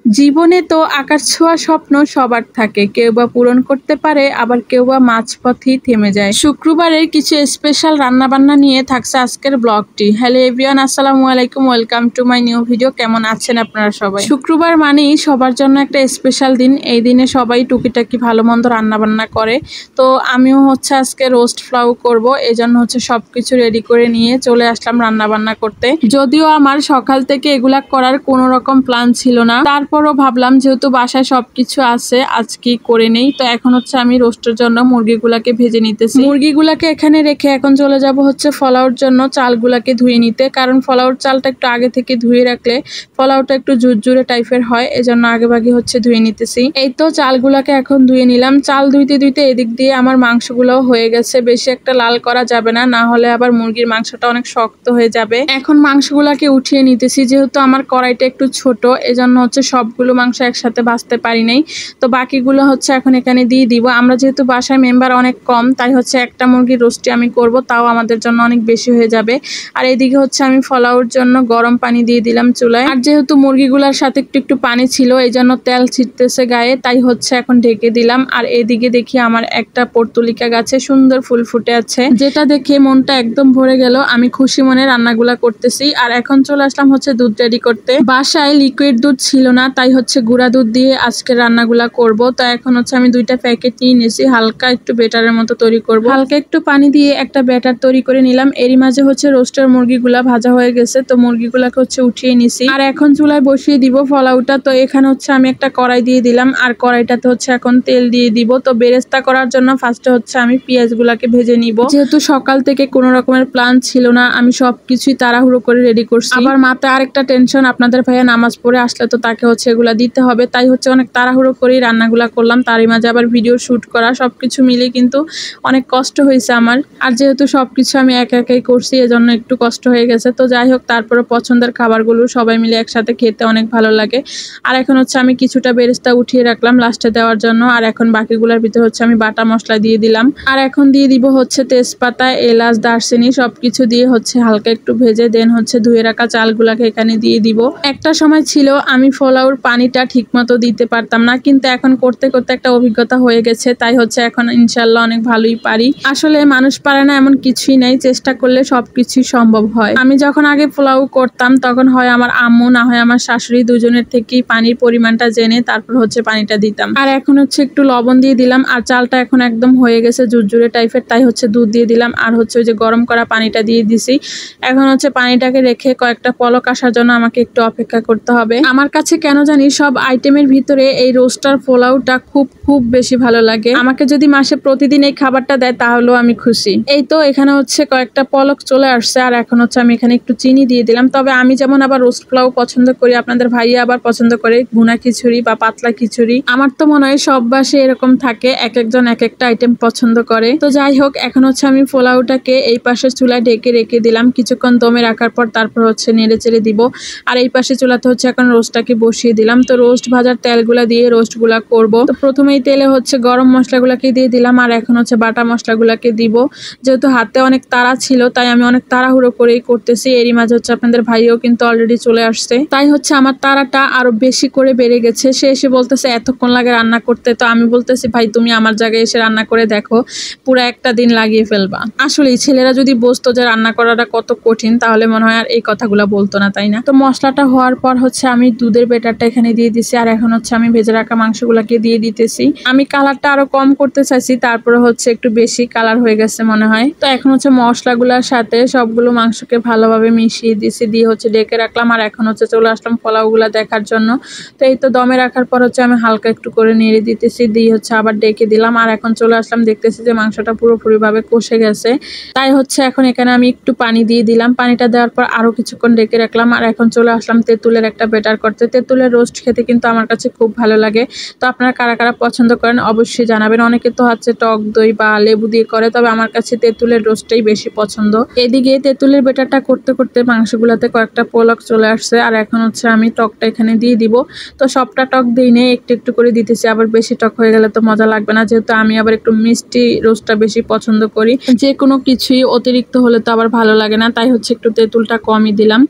জীবনে তো আকাশ ছোঁয়া স্বপ্ন সবার থাকে, কেউ বা পূরণ করতে পারে, আবার কেউ বা মাঝপথেই থেমে যায়। শুক্রবারের কিছু স্পেশাল রান্নাবান্না নিয়ে থাকছে আজকের ব্লগটি। হ্যালো এভরিওয়ান, আসসালামু আলাইকুম, welcome to my new video. কেমন আছেন আপনারা সবাই? শুক্রবার মানেই সবার জন্য একটা স্পেশাল দিন। এই দিনে সবাই টুকিটাকি ভালো মন্দ রান্নাবান্না করে। তো আমিও আজকে রোস্ট ফ্লাউ করব, এই জন্য সবকিছু রেডি করে নিয়ে চলে আসলাম রান্নাবান্না করতে। যদিও আমার সকাল থেকে এগুলা করার কোনো রকম প্ল্যান ছিল না, তারপরও ভাবলাম যেহেতু বাসায় সবকিছু আছে আজকে করে নেই। তো এখন আমি রোস্টের জন্য মুরগিগুলাকে ভেজে নিতেছি। মুরগিগুলাকে এখানে রেখে এখন চলে যাব ফলাউর জন্য চালগুলাকে ধুয়ে নিতে, কারণ ফলাউর চালটা একটু আগে থেকে ধুয়ে রাখলে ফলাউটা একটু ঝুরঝুরে টাইপের হয়, এজন্য আগে ভাগে ধুয়ে নিতেছি। এই তো চালগুলাকে এখন ধুয়ে নিলাম। চাল ধুইতে ধুইতে এদিক দিয়ে আমার মাংসগুলোও হয়ে গেছে। বেশি একটা লাল করা যাবে না, না হলে আবার মুরগির মাংসটা অনেক শক্ত হয়ে যাবে। এখন মাংসগুলাকে উঠিয়ে নিতেছি, যেহেতু আমার কড়াইটা একটু ছোট, এজন্য সবগুলো মাংস একসাথে ভাজতে পারি নাই। তো বাকিগুলো এখন এখানে দিয়ে দিব। আমরা যেহেতু বাসায় মেম্বার অনেক কম, তাই একটা মুরগির রোস্টি আমি করব, তাও আমাদের জন্য অনেক বেশি হয়ে যাবে। আর এদিকে আমি ফলাউর জন্য গরম পানি দিয়ে দিলাম চুলায়। আর যেহেতু মুরগিগুলোর সাথে একটু একটু পানি ছিল, এই জন্য তেল ছিটতেছে গায়ে, তাই এখন ঢেকে দিলাম। আর এদিকে দেখি আমার একটা পর্তুলিকা গাছে সুন্দর ফুল ফুটে আছে, যেটা দেখে মনটা একদম ভরে গেল। আমি খুশি মনে রান্নাগুলা করতেছি। আর এখন চলে আসলাম দুধ রেডি করতে। বাসায় লিকুইড দুধ ছিল না, তাই গুঁড়া দুধ দিয়ে আজকে রান্নাগুলা করব। তো এখন আমি 2টা প্যাকেট নিয়ে নিয়েছি, হালকা একটু বেটারের মতো তৈরি করব। হালকা একটু পানি দিয়ে একটা ব্যাটার তৈরি করে নিলাম। এরই মাঝে রোস্টার মুরগিগুলা ভাজা হয়ে গেছে, তো মুরগিগুলাকে উঠিয়ে নিছি। আর এখন চুলায় বসিয়ে দিব ফলাউটা। তো এখানে আমি একটা কড়াই দিয়ে দিলাম, আর কড়াইটাতে এখন তেল দিয়ে দিব। তো বেরেস্তা করার জন্য ফার্স্টে আমি পেঁয়াজগুলাকে ভেজে নিব। যেহেতু সকাল থেকে কোনো রকমের প্ল্যান ছিল না, আমি সবকিছুই তাড়াহুড়ো করে রেডি করছি। আবার মাথায় আরেকটা টেনশন, আপনাদের ভাইয়া নামাজ পড়ে আসলে তো তাকে এগুলা দিতে হবে, তাই অনেক তাড়াহুড়ো করেই রান্নাগুলা করলাম। তারই মাঝে আবার ভিডিও শুট করা, সবকিছু মিলে কিন্তু অনেক কষ্ট হয়েছে আমার। আর যেহেতু সবকিছু আমি একা একাই করছি, এজন্য একটু কষ্ট হয়ে গেছে। তো যাই হোক, তারপরে পছন্দের খাবারগুলো সবাই মিলে একসাথে খেতে অনেক ভালো লাগে। আর এখন আমি কিছুটা বেরেস্তা উঠিয়ে রাখলাম লাস্টে দেওয়ার জন্য। আর এখন বাকিগুলোর ভিতরে আমি বাটা মশলা দিয়ে দিলাম। আর এখন দিয়ে দিব তেজপাতা, এলাচ, দারচিনি সবকিছু দিয়ে হালকা একটু ভেজে দেন ধুয়ে রাখা চালগুলাকে এখানে দিয়ে দিব। একটা সময় ছিল আমি ফলাউর পানিটা ঠিক মতো দিতে পারতাম না, কিন্তু এখন করতে করতে একটা অভিজ্ঞতা হয়ে গেছে, তাই এখন ইনশাল্লাহ অনেক ভালোই পারি। আসলে মানুষ পারে না এমন কিছুই নাই, চেষ্টা করলে সবকিছুই সম্ভব হয়। আমি যখন আগে পোলাও করতাম, তখন হয় আমার আম্মু না হয় আমার শাশুড়ি, দুজনের থেকেই পানির পরিমাণটা জেনে তারপর পানিটা দিতাম। আর এখন একটু লবণ দিয়ে দিলাম। আর চালটা এখন একদম হয়ে গেছে ঝুরঝুরে টাইপের, তাই দুধ দিয়ে দিলাম। আর ওই যে গরম করা পানিটা দিয়ে দিছি। এখন পানিটাকে রেখে কয়েকটা পলক আসার জন্য আমাকে একটু অপেক্ষা করতে হবে। আমার কাছে কেন জানি সব আইটেমের ভিতরে এই রোস্টার পোলাওটা খুব খুব বেশি ভালো লাগে। আমাকে যদি মাসে প্রতিদিন এই খাবারটা দেয় তাহলেও আমি খুশি। এই তো এখানে কয়েকটা পলক চলে আসছে। আর এখন আমি এখানে একটু চিনি দিয়ে দিলাম। তবে আমি যেমন আবার রোস্ট পোলাও পছন্দ করি, আপনাদের ভাইয়া আবার পছন্দ করে ভুনা খিচুড়ি বা পাতলা খিচুড়ি। আমার তো মনে হয় সব বাসে এরকম থাকে, এক একজন এক একটা আইটেম পছন্দ করে। তো যাই হোক, এখন আমি পোলাওটাকে এই পাশে চুলায় ঢেকে রেখে দিলাম। কিছুক্ষণ দমে রাখার পর তারপর নেড়ে চেড়ে দিব। আর এই পাশে চুলাতে এখন রোস্টটাকে বসিয়ে দিলাম। তো রোস্ট ভাজার তেলগুলা দিয়ে রোস্টগুলা করব। তো প্রথমেই তেলে গরম মশলাগুলাকে দিয়ে দিলাম। আর এখন বাটা মশলাগুলাকে দিব। যেহেতু হাতে অনেক তাড়া ছিল, তাই আমি অনেক তাড়াহুড়ো করেই করতেছি। এরই মাঝে আপনাদের ভাইও কিন্তু অলরেডি চলে আসছে, তাই আমার তাড়াটা আরো বেশি করে বেড়ে গেছে। সে এসে বলতেছে এতক্ষণ লাগে রান্না করতে। তো আমি বলতেছি ভাই, তুমি আমার জায়গায় এসে রান্না করে দেখো, পুরো একটা দিন লাগিয়ে ফেলবা। আসলে ছেলেরা যদি বুঝতো যে রান্না করাটা কত কঠিন, তাহলে মনে হয় আর এই কথাগুলা বলতো না, তাই না? তো মশলাটা হওয়ার পর আমি দুধের বেটারটা এখানে দিয়ে দিছি। আর এখন আমি ভেজে রাখা মাংসগুলাকে দিয়ে দিতেছি। আমি কালারটা আরো কম করতে চাইছি, তারপরে একটু বেশি কালার হয়ে গেছে মনে হয়। তো এখন মশলাগুলোর সাথে সবগুলো মাংসকে ভালোভাবে মিশিয়ে দিছি, দিয়ে ডেকে রাখলাম। আর এখন চলে আসলাম পোলাওগুলা দেখার জন্য। তো এই তো দমে রাখার পর আমি হালকা একটু করে নেড়ে দিতেছি, দিয়ে আবার ডেকে দিলাম। আর এখন চলে আসলাম, দেখতেছি যে মাংসটা পুরোপুরি ভাবে কষে গেছে, তাই এখন এখানে আমি একটু পানি দিয়ে দিলাম। পানিটা দেওয়ার পর আরো কিছুক্ষণ ডেকে রাখলাম। আর এখন চলে আসলাম তেঁতুলের একটা বেটার করতে। তেঁতুলের রোস্ট খেতে কিন্তু আমার কাছে খুব ভালো লাগে। তো আপনারা কারা কারা পছন্দ করেন অবশ্যই জানাবেন। অনেকে তো টক দই বা লেবু দিয়ে করে, তবে আমার কাছে তেঁতুলের রোস্টটাই বেশি পছন্দ। এদিকে তেঁতুলের বেটারটা করতে করতে মাংসগুলোতে কয়েকটা পোলক চলে আসছে। আর এখন আমি টকটা এখানে দিয়ে দিব। তো সবটা টক দিই নেই, একটু একটু করে দিতেছি। আবার বেশি টক হয়ে গেলে তো মজা লাগবে না, যেহেতু আমি আবার একটু মিষ্টি রোস্টটা বেশি পছন্দ করি। যে কোনো কিছুই অতিরিক্ত হলে তো আবার ভালো লাগে না, তাই একটু তেঁতুলটা কমই দিলাম।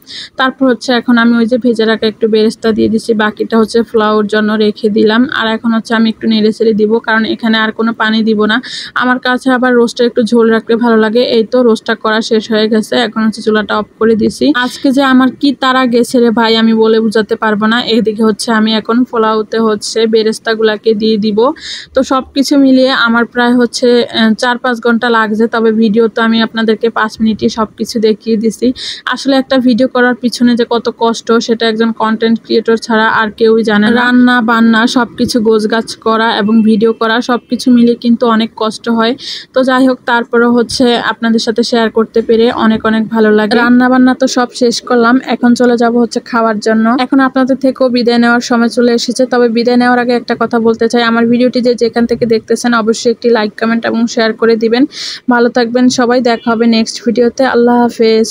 তারপর এখন আমি ওই যে ভেজে রাখা একটু বেরেস্তা দিয়ে দিচ্ছি। দিছি, বাকিটা হচ্ছে ফ্লাওয়ার জন্য রেখে দিলাম। আর এখন হচ্ছে আমি একটু নেড়ে চেড়ে দিব, কারণ এখানে আর কোনো পানি দিব না। আমার কাছে আবার রোস্টটা একটু ঝোল রাখলে ভালো লাগে। এই তো রোস্টটা করা শেষ হয়ে গেছে, এখন হচ্ছে চুলাটা অফ করে দিছি। আজকে যে আমার কি তারা গেছে রে ভাই, আমি বলে বুঝাতে পারবো না। এদিকে হচ্ছে আমি এখন পোলাওতে হচ্ছে বেরেস্তাগুলাকে দিয়ে দিব। তো সবকিছু মিলিয়ে আমার প্রায় হচ্ছে 4-5 ঘন্টা লাগছে, তবে ভিডিও তো আমি আপনাদেরকে 5 মিনিটে সবকিছু দেখিয়ে দিছি। আসলে একটা ভিডিও করার পিছনে যে কত কষ্ট, সেটা একজন কন্টেন্ট ক্রিয়েটর ছাড়া আর কেউই জানে না। রান্না বান্না সবকিছু গোছগাছ করা এবং ভিডিও করা সবকিছু মিলিয়ে কিন্তু অনেক কষ্ট হয়। তো যাই হোক, তারপরে হচ্ছে আপনাদের সাথে শেয়ার করতে পেরে অনেক অনেক ভালো লাগে। রান্না বান্না তো সব শেষ করলাম, এখন চলে যাব হচ্ছে খাওয়ার জন্য। এখন আপনাদের থেকেও বিদায় নেওয়ার সময় চলে এসেছে, তবে বিদায় নেওয়ার আগে একটা কথা বলতে চাই। আমার ভিডিওটি যেখান থেকে দেখতেছেন অবশ্যই একটি লাইক, কমেন্ট এবং শেয়ার করে দিবেন। ভালো থাকবেন সবাই, দেখা হবে নেক্সট ভিডিওতে। আল্লাহ হাফেজ।